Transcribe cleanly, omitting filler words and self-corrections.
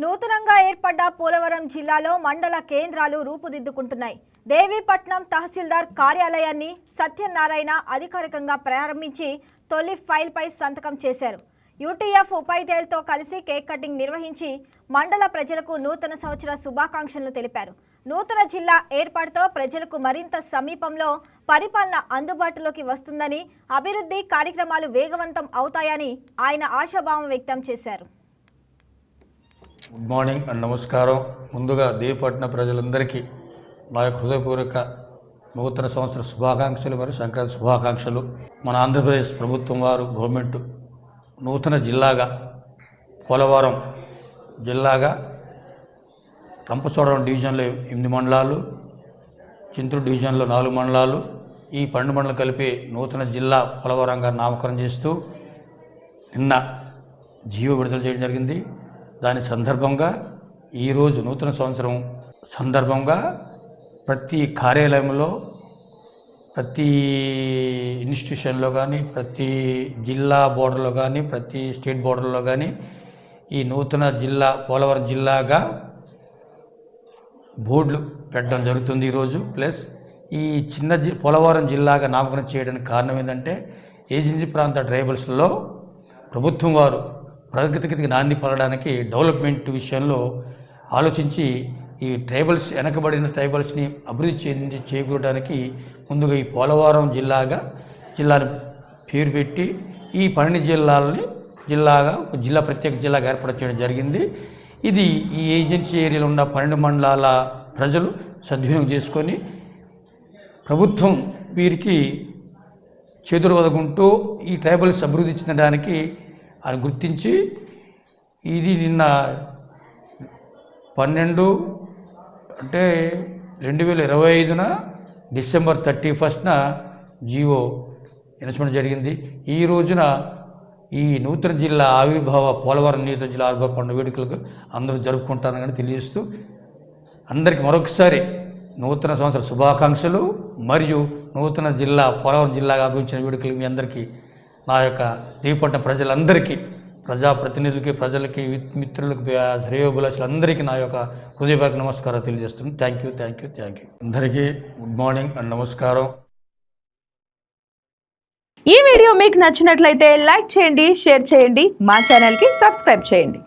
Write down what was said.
నూతనంగా ఏర్పడ్డ పోలవరం జిల్లాలో మండల కేంద్రాలు రూపుదిద్దుకుంటున్నాయి. దేవీపట్నం తహసీల్దార్ కార్యాలయాన్ని సత్యనారాయణ అధికారికంగా ప్రారంభించి తొలి ఫైల్పై సంతకం చేశారు. యూటీఎఫ్ ఉపాధ్యాయులతో కలిసి కేక్ కటింగ్ నిర్వహించి మండల ప్రజలకు నూతన సంవత్సర శుభాకాంక్షలు తెలిపారు. నూతన జిల్లా ఏర్పాటుతో ప్రజలకు మరింత సమీపంలో పరిపాలన అందుబాటులోకి వస్తుందని, అభివృద్ధి కార్యక్రమాలు వేగవంతం అవుతాయని ఆయన ఆశాభావం వ్యక్తం చేశారు. గుడ్ మార్నింగ్ అండ్ నమస్కారం. ముందుగా దేవీపట్నం ప్రజలందరికీ నా యొక్క హృదయపూర్వక నూతన సంవత్సర శుభాకాంక్షలు మరియు సంక్రాంతి శుభాకాంక్షలు. మన ఆంధ్రప్రదేశ్ ప్రభుత్వం వారు గవర్నమెంట్ నూతన జిల్లాగా పోలవరం జిల్లాగా రంపచోడవరం డివిజన్లో 8 మండలాలు, చింతూరు డివిజన్లో 4 మండలాలు, ఈ 12 మండలాలు కలిపి నూతన జిల్లా పోలవరంగా నామకరణం చేస్తూ నిన్న జీవో విడుదల చేయడం జరిగింది. దాని సందర్భంగా ఈరోజు నూతన సంవత్సరం సందర్భంగా ప్రతి కార్యాలయంలో, ప్రతి ఇన్స్టిట్యూషన్లో కానీ, ప్రతి జిల్లా బోర్డర్లో కానీ, ప్రతి స్టేట్ బోర్డర్లో కానీ ఈ నూతన జిల్లా పోలవరం జిల్లాగా బోర్డులు పెట్టడం జరుగుతుంది ఈరోజు. ప్లస్ ఈ చిన్న పోలవరం జిల్లాగా నామకరణం చేయడానికి కారణం ఏంటంటే, ఏజెన్సీ ప్రాంత ట్రైబల్స్లో ప్రభుత్వం వారు ప్రగతికి నాంది పలడానికి డెవలప్మెంట్ విషయంలో ఆలోచించి ఈ ట్రైబల్స్ వెనకబడిన ట్రైబల్స్ని అభివృద్ధి చేకూరడానికి ముందుగా ఈ పోలవరం జిల్లాను పేరు పెట్టి ఈ 12 జిల్లాలని జిల్లా ప్రత్యేక జిల్లాగా ఏర్పాటు చేయడం జరిగింది. ఇది ఈ ఏజెన్సీ ఏరియాలో ఉన్న 12 మండలాల ప్రజలు సద్వినియోగం చేసుకొని ప్రభుత్వం వీరికి చేతులు వదుకుంటూ ఈ ట్రైబల్స్ అభివృద్ధి చెందడానికి అని గుర్తించి ఇది నిన్న 12 అంటే 2025 డిసెంబర్ 31న జీవో అనౌన్స్మెంట్ జరిగింది. ఈ రోజున ఈ నూతన జిల్లా ఆవిర్భావ పోలవరం నూతన జిల్లా ఆవిర్భావ పండుగ వేడుకలకు అందరూ జరుపుకుంటారని కానీ తెలియజేస్తూ అందరికీ మరొకసారి నూతన సంవత్సర శుభాకాంక్షలు మరియు నూతన జిల్లా పోలవరం జిల్లాగా అభివృద్ధి వేడుకలు మీ అందరికీ నా యొక్క దేవీపట్నం ప్రజలందరికీ, ప్రజాప్రతినిధులకి, ప్రజలకి, మిత్రులకి, శ్రేయోభిలాషులందరికీ నా యొక్క హృదయపూర్వక నమస్కారం తెలియజేస్తున్నాను. Thank you. అందరికీ గుడ్ మార్నింగ్ అండ్ నమస్కారం. ఈ వీడియో మీకు నచ్చినట్లయితే లైక్ చేయండి, షేర్ చేయండి, మా ఛానల్కి సబ్స్క్రైబ్ చేయండి.